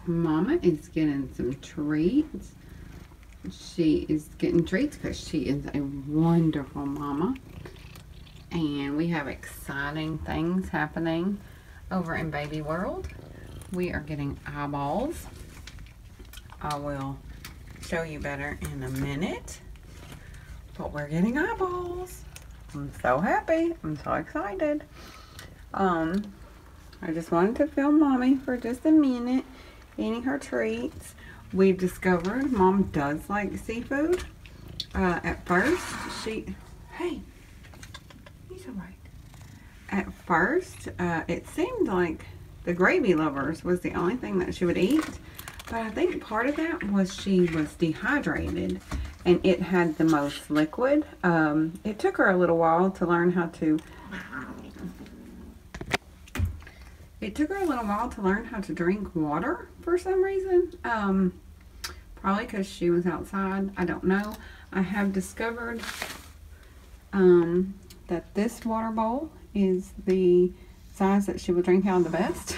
Mama is getting some treats. She is getting treats because she is a wonderful mama. And we have exciting things happening over in Baby World. We are getting eyeballs. I will show you better in a minute. But we're getting eyeballs. I'm so happy. I'm so excited. I just wanted to film Mommy for just a minute, eating her treats. We've discovered Mom does like seafood. At first, hey, he's alright. At first, it seemed like the gravy lovers was the only thing that she would eat. But I think part of that was she was dehydrated and it had the most liquid. It took her a little while to learn how to drink water for some reason. Probably because she was outside. I don't know. I have discovered that this water bowl is the size that she will drink out of the best.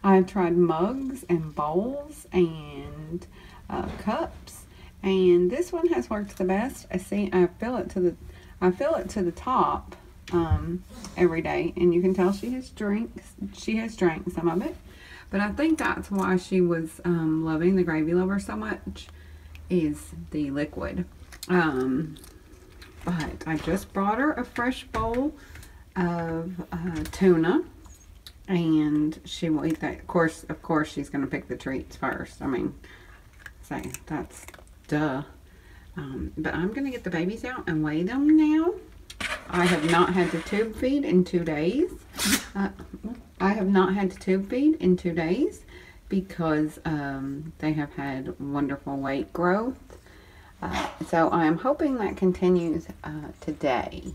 I've tried mugs and bowls and cups, and this one has worked the best. I fill it to the top every day, and you can tell she has drank some of it. But I think that's why she was loving the gravy lover so much, is the liquid. But I just brought her a fresh bowl of tuna, and she will eat that. Of course she's going to pick the treats first. I mean, say that's duh. But I'm going to get the babies out and weigh them now. I have not had to tube feed in 2 days. Because they have had wonderful weight growth. So I am hoping that continues today.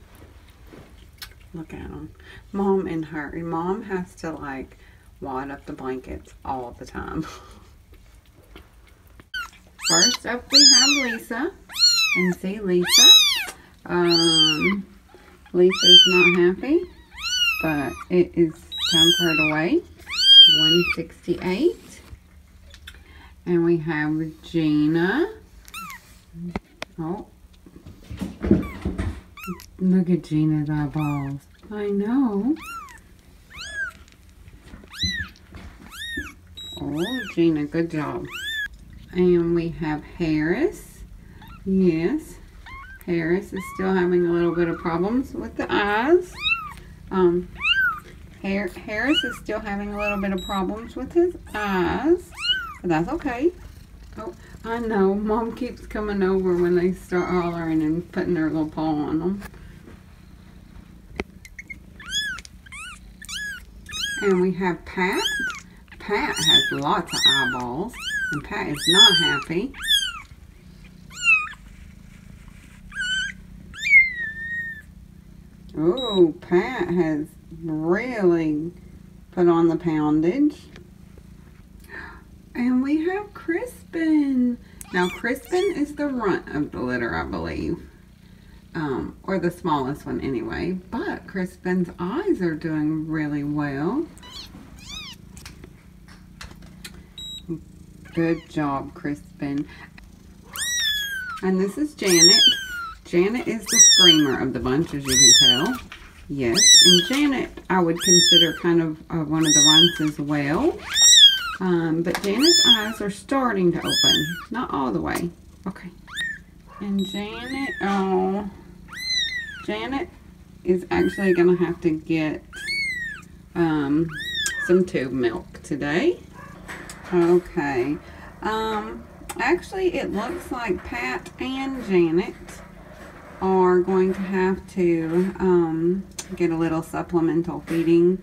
Look at them. Mom and her. Mom has to like wad up the blankets all the time. First up we have Lisa. And see Lisa. Lisa's not happy. But it is time for her to weigh. 168. And we have Gina. Oh. Look at Gina's eyeballs. I know. Oh, Gina, good job. And we have Harris. Yes. Harris is still having a little bit of problems with the eyes. Harris is still having a little bit of problems with his eyes. But that's okay. Oh, I know. Mom keeps coming over when they start hollering and putting their little paw on them. And we have Pat. Pat has lots of eyeballs. And Pat is not happy. Ooh, Pat has really put on the poundage. And we have Crispin. Now, Crispin is the runt of the litter, I believe. Or the smallest one anyway. But Crispin's eyes are doing really well. Good job, Crispin. And this is Janet. Janet is the screamer of the bunch, as you can tell. Yes, and Janet I would consider kind of one of the runts as well. But Janet's eyes are starting to open. Not all the way. Okay. And Janet, oh, Janet is actually going to have to get some tube milk today. Okay. Actually, it looks like Pat and Janet are going to have to get a little supplemental feeding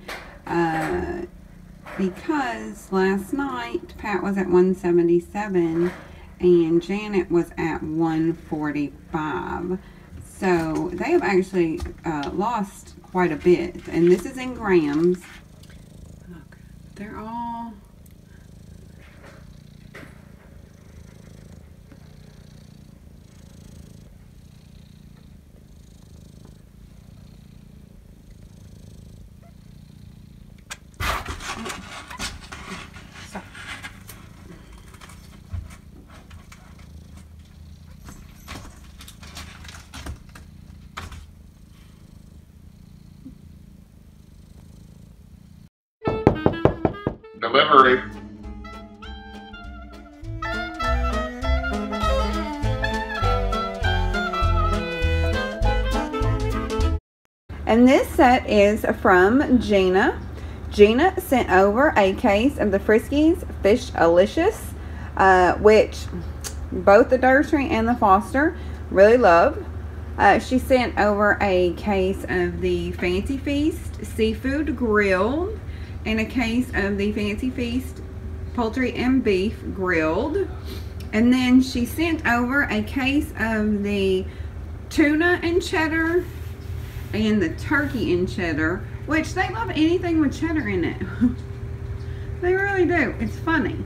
because last night Pat was at 177 and Janet was at 145. So they have actually lost quite a bit, and this is in grams. Look, they're all Delivery. And this set is from Gina. Gina sent over a case of the Friskies Fish-alicious, which both the Nursery and the Foster really love. She sent over a case of the Fancy Feast Seafood Grilled and a case of the Fancy Feast Poultry and Beef Grilled. And then she sent over a case of the Tuna and Cheddar and the Turkey and Cheddar, which they love anything with cheddar in it. They really do. It's funny.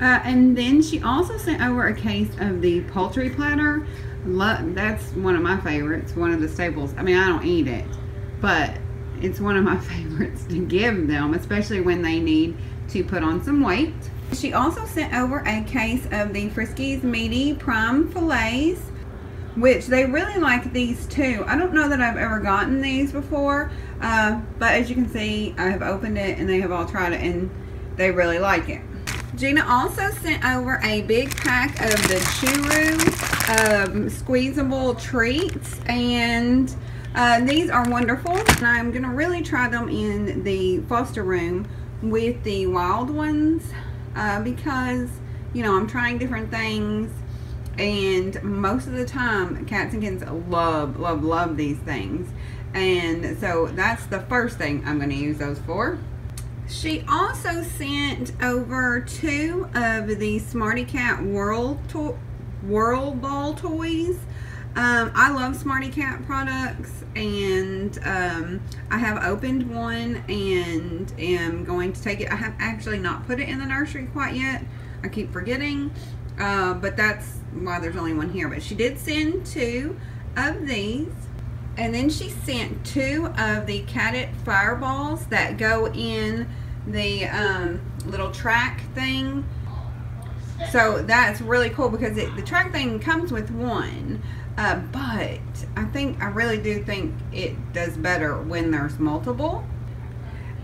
And then she also sent over a case of the Poultry Platter. That's one of my favorites, one of the staples. I mean, I don't eat it, but it's one of my favorites to give them, especially when they need to put on some weight. She also sent over a case of the Friskies Meaty Prime Fillets, which they really like these too. I don't know that I've ever gotten these before, but as you can see, I have opened it and they have all tried it and they really like it. Gina also sent over a big pack of the Churu squeezable treats, and these are wonderful. And I'm going to really try them in the foster room with the wild ones because, you know, I'm trying different things. And most of the time, cats and kittens love these things. And so that's the first thing I'm going to use those for. She also sent over 2 of the Smarty Cat Whirl Ball toys. I love Smarty Cat products, and I have opened one and am going to take it. I have actually not put it in the nursery quite yet. I keep forgetting. But that's why there's only one here. But she did send 2 of these. And then she sent 2 of the Cat Fireballs that go in the little track thing. So that's really cool because the track thing comes with one. But I really do think it does better when there's multiple.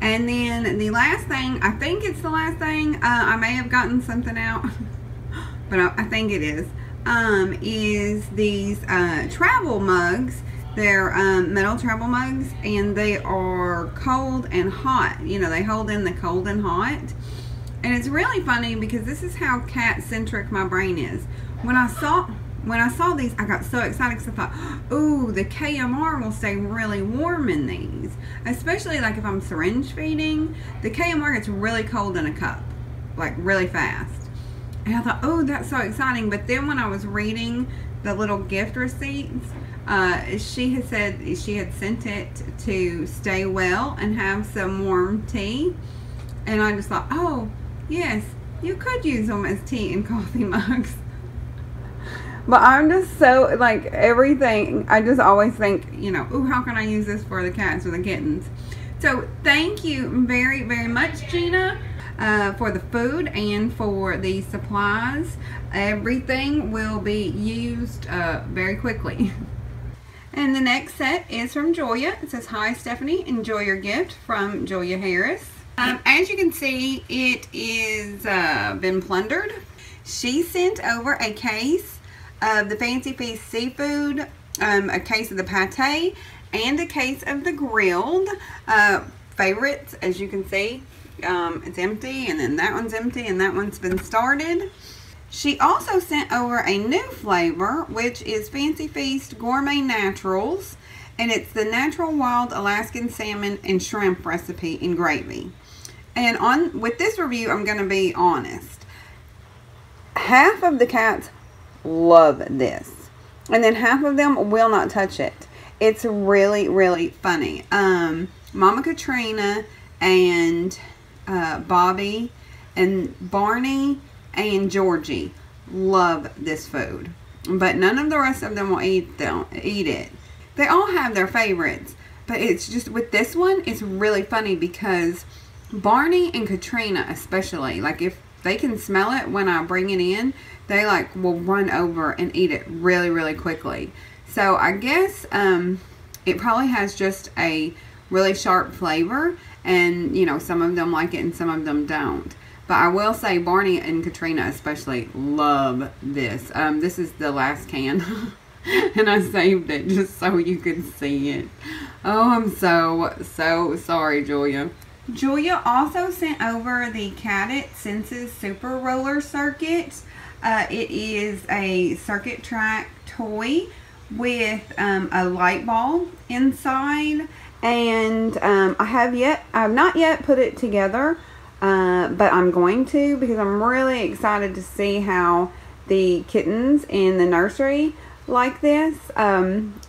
And then the last thing, I think it's the last thing, I may have gotten something out. But I think it is these travel mugs. They're metal travel mugs, and they are cold and hot. You know, they hold in the cold and hot. And it's really funny because this is how cat-centric my brain is. When I saw these, I got so excited because I thought, ooh, the KMR will stay really warm in these. Especially like if I'm syringe feeding, the KMR gets really cold in a cup, like really fast. And I thought, oh, that's so exciting. But then when I was reading the little gift receipts, she had said she had sent it to stay well and have some warm tea. And I just thought, oh, yes, you could use them as tea and coffee mugs. But I'm just so, like, everything, I just always think, you know, ooh, how can I use this for the cats or the kittens? So thank you very, very much, Gina. For the food and for the supplies. Everything will be used very quickly. And the next set is from Joya. It says, hi Stephanie, enjoy your gift from Joya Harris. As you can see, it is been plundered. She sent over a case of the Fancy Feast seafood, a case of the pate, and a case of the grilled favorites. As you can see, it's empty, and then that one's empty, and that one's been started. She also sent over a new flavor, which is Fancy Feast Gourmet Naturals, and it's the natural wild Alaskan salmon and shrimp recipe in gravy. And with this review, I'm going to be honest. Half of the cats love this, and then half of them will not touch it. It's really, really funny. Mama Katrina and Bobby and Barney and Georgie love this food, but none of the rest of them will eat it. They all have their favorites, but it's just with this one, it's really funny because Barney and Katrina especially, like if they can smell it when I bring it in, they like will run over and eat it really, really quickly. So I guess it probably has just a really sharp flavor, And, you know, some of them like it and some of them don't. But I will say Barney and Katrina especially love this. This is the last can. And I saved it just so you could see it. Oh, I'm so sorry, Julia. Julia also sent over the Kittens Senses Super Roller Circuit. It is a circuit track toy with a light bulb inside. And I have not yet put it together, but I'm going to, because I'm really excited to see how the kittens in the nursery like this.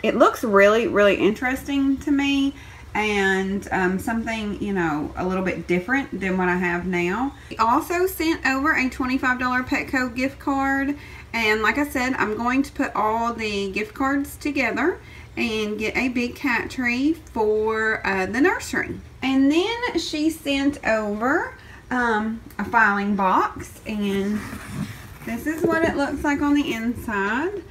It looks really interesting to me, and something, you know, a little bit different than what I have now. We also sent over a $25 Petco gift card, and like I said, I'm going to put all the gift cards together and get a big cat tree for the nursery. And then she sent over a filing box, and this is what it looks like on the inside.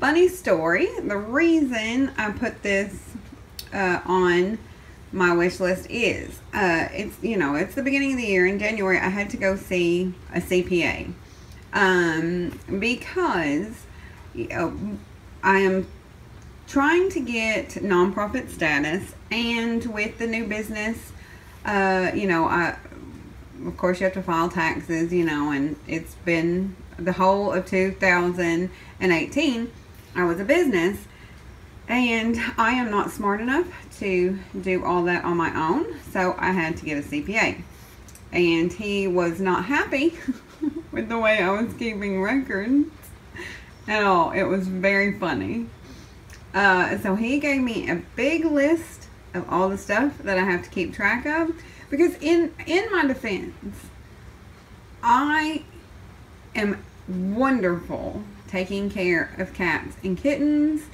Funny story, the reason I put this on my wish list is it's, you know, it's the beginning of the year. In January I had to go see a CPA because, you know, I am trying to get nonprofit status, and with the new business, you know, of course you have to file taxes, you know, and it's been the whole of 2018 I was a business, and I am not smart enough to do all that on my own, so I had to get a CPA, and he was not happy with the way I was keeping records at all. It was very funny. So he gave me a big list of all the stuff that I have to keep track of, because in my defense, I am wonderful taking care of cats and kittens.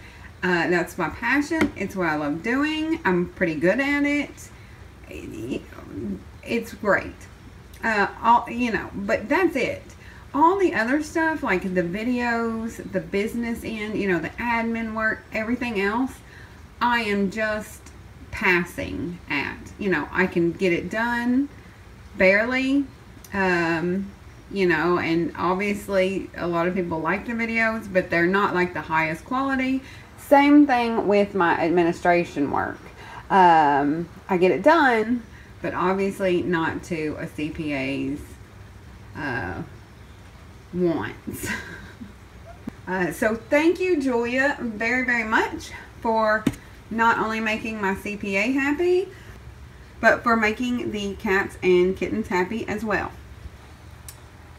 That's my passion. It's what I love doing. I'm pretty good at it. It's great. You know, but that's it. All the other stuff, like the videos, the business end, you know, the admin work, everything else, I am just passing at. You know, I can get it done barely. You know, and obviously a lot of people like the videos, but they're not like the highest quality. Same thing with my administration work. I get it done, but obviously not to a CPA's wants. So thank you, Julia, very much for not only making my CPA happy, but for making the cats and kittens happy as well.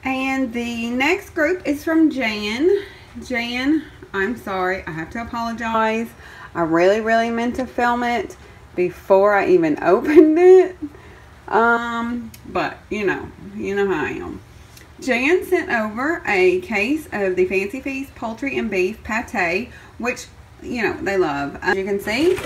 And the next group is from Jan. Jan, I'm sorry, I have to apologize. I really meant to film it before I even opened it. But you know how I am. Jan sent over a case of the Fancy Feast poultry and beef pate, which, you know, they love. As you can see,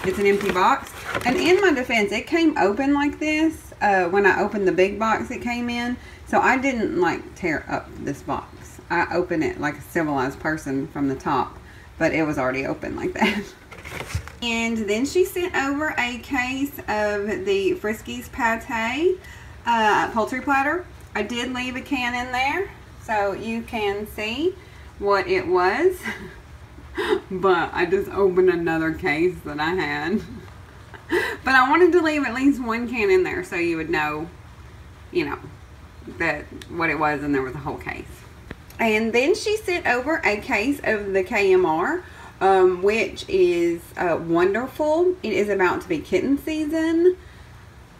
it's an empty box. And in my defense, it came open like this when I opened the big box it came in. So I didn't like tear up this box. I opened it like a civilized person from the top, but it was already open like that. And then she sent over a case of the Friskies pate poultry platter. I did leave a can in there so you can see what it was. But I just opened another case that I had. But I wanted to leave at least one can in there so you would know, you know, that what it was, and there was a whole case. And then she sent over a case of the KMR, which is wonderful. It is about to be kitten season.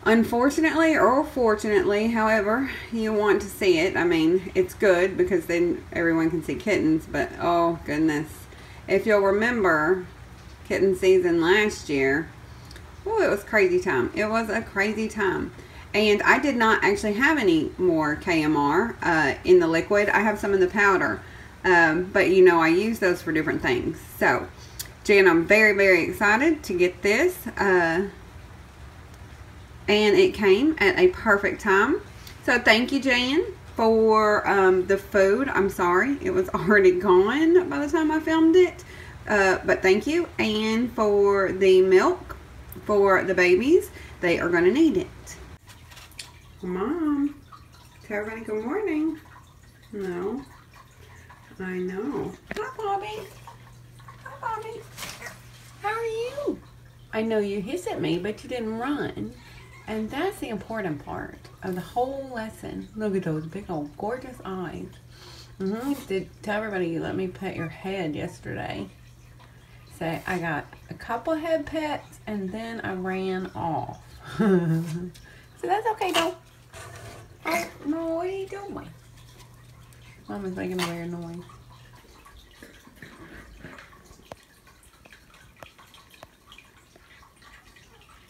Unfortunately or fortunately, however you want to see it. I mean, it's good because then everyone can see kittens, but oh goodness. If you'll remember kitten season last year, oh, it was crazy time. It was a crazy time. And I did not actually have any more KMR in the liquid. I have some in the powder. But you know, I use those for different things. So, Jan, I'm very excited to get this. And it came at a perfect time. So thank you, Jan, for the food. I'm sorry, it was already gone by the time I filmed it. But thank you. And for the milk for the babies. They are going to need it. Mom, tell everybody good morning. No. I know. Hi, Bobby. Hi, Bobby. How are you? I know you hissed at me, but you didn't run. And that's the important part of the whole lesson. Look at those big old gorgeous eyes. Tell everybody you let me pet your head yesterday. So I got a couple head pets and then I ran off. So that's okay though. Oh, no, what are you doing? Mama's making a weird noise.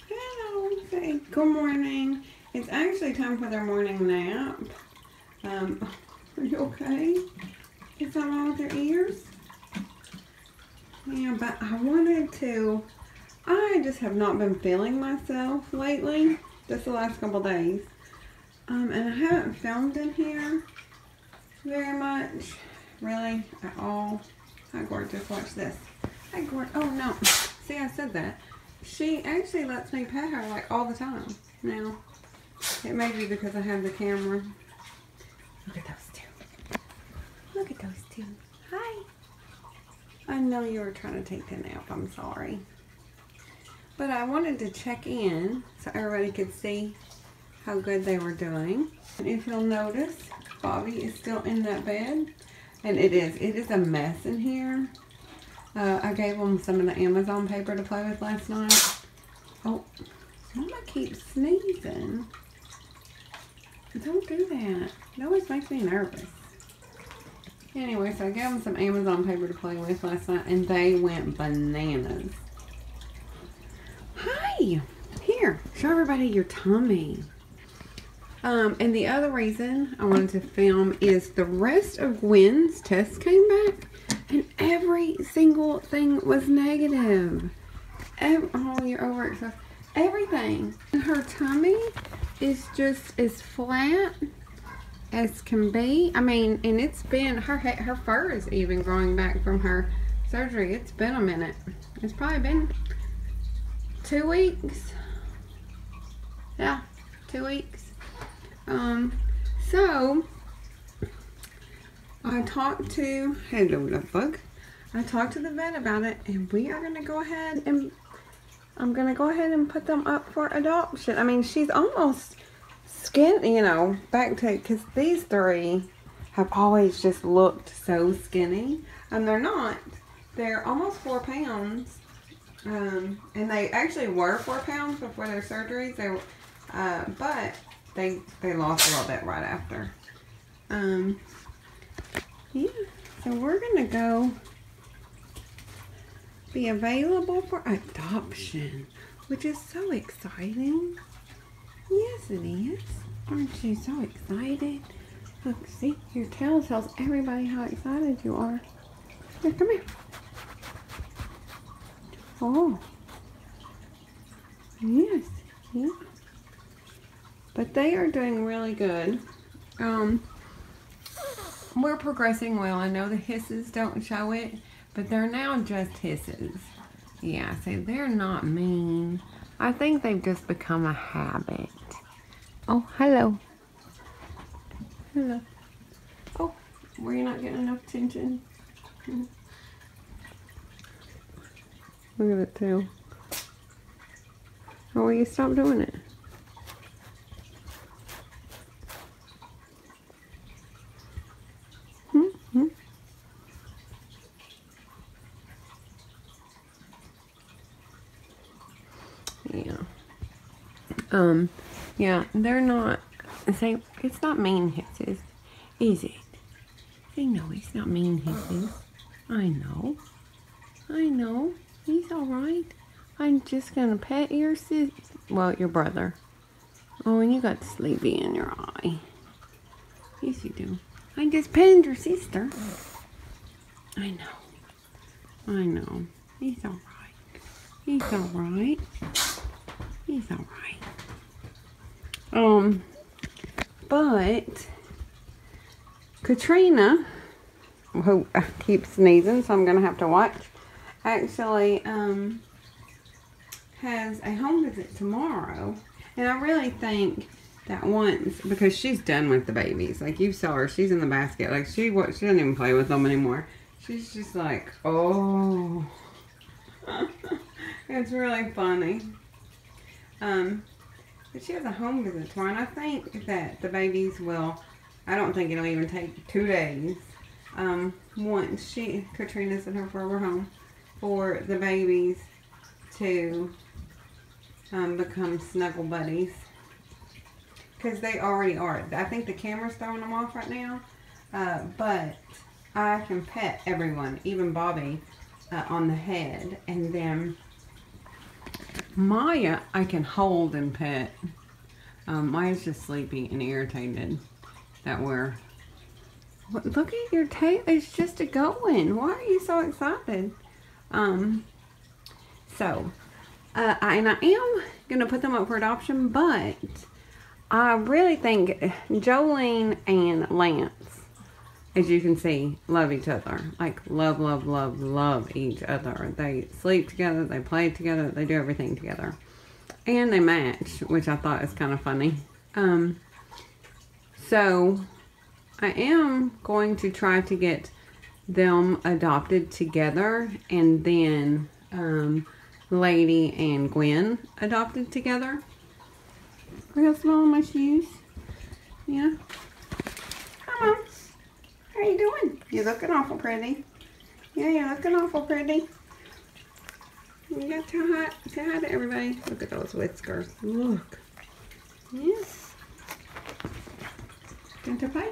Hello, say good morning. It's actually time for their morning nap. Are you okay? Is something wrong with your ears? Yeah, but I just have not been feeling myself lately, just the last couple days. And I haven't filmed in here very much, really, at all. Hi, Gorgeous, watch this. Hi, Gorgeous. Oh, no. See, I said that. She actually lets me pet her, like, all the time now. It may be because I have the camera. Look at those two. Look at those two. Hi. I know you were trying to take the nap. I'm sorry. But I wanted to check in so everybody could see how good they were doing. And if you'll notice, Bobby is still in that bed. And it is a mess in here. I gave him some of the Amazon paper to play with last night. Oh, Mama keeps sneezing. Don't do that. It always makes me nervous. Anyway, so I gave them some Amazon paper to play with last night, and they went bananas. Hi! Here, show everybody your tummy. And the other reason I wanted to film is the rest of Gwen's tests came back, and every single thing was negative. Oh, you're overexcited. Everything. And her tummy is just as flat as can be. I mean, and it's been, her fur is even growing back from her surgery. It's been a minute. It's probably been 2 weeks. Yeah, 2 weeks. So I talked to, hello, love bug. I talked to the vet about it, and we are gonna go ahead and I'm gonna go ahead and put them up for adoption. I mean, she's almost skinny, you know, back to, because these three have always just looked so skinny. And they're not. They're almost 4 pounds. And they actually were 4 pounds before their surgeries. They were, but they lost a little bit right after. Yeah, so we're gonna go be available for adoption, which is so exciting. Yes, it is. Aren't you so excited? Look, see, your tail tells everybody how excited you are. Here, come here. Oh. Yes. Yeah. But they are doing really good. We're progressing well. I know the hisses don't show it, but they're now just hisses. Yeah, so they're not mean. I think they've just become a habit. Oh, hello. Hello. Oh, were you not getting enough attention? Look at it too. Oh, will you stop doing it? Yeah. Yeah, they're not, say, it's not mean hisses, is it? Say, no, it's not mean hisses. I know. He's alright. I'm just gonna pet your your brother. Oh, and you got sleepy in your eye. Yes, you do. I just petted your sister. I know. He's alright. But Katrina, who keeps sneezing, so I'm gonna have to watch. Actually, has a home visit tomorrow. And I really think that once, because she's done with the babies. Like you saw her, she's in the basket. Like she doesn't even play with them anymore. She's just like, oh. It's really funny. But she has a home visit tomorrow, and I think that the babies will, I don't think it'll even take 2 days. Once Katrina's in her forever home, for the babies to become snuggle buddies. Because they already are. I think the camera's throwing them off right now. But I can pet everyone, even Bobby, on the head. And then Maya, I can hold and pet. Maya's just sleepy and irritated that look at your tail. It's just going. Why are you so excited? And I am going to put them up for adoption, but I really think Jolene and Lance, as you can see, love each other. Like, love, love, love, love each other. They sleep together, they play together, they do everything together. And they match, which I thought is kind of funny. So, I am going to try to get them adopted together, and then Lady and Gwen adopted together. Real small in my shoes. Yeah. Come on. How are you doing? You're looking awful pretty. Yeah, you're looking awful pretty. You got to say hi to everybody. Look at those whiskers. Look. Yes. Going to play?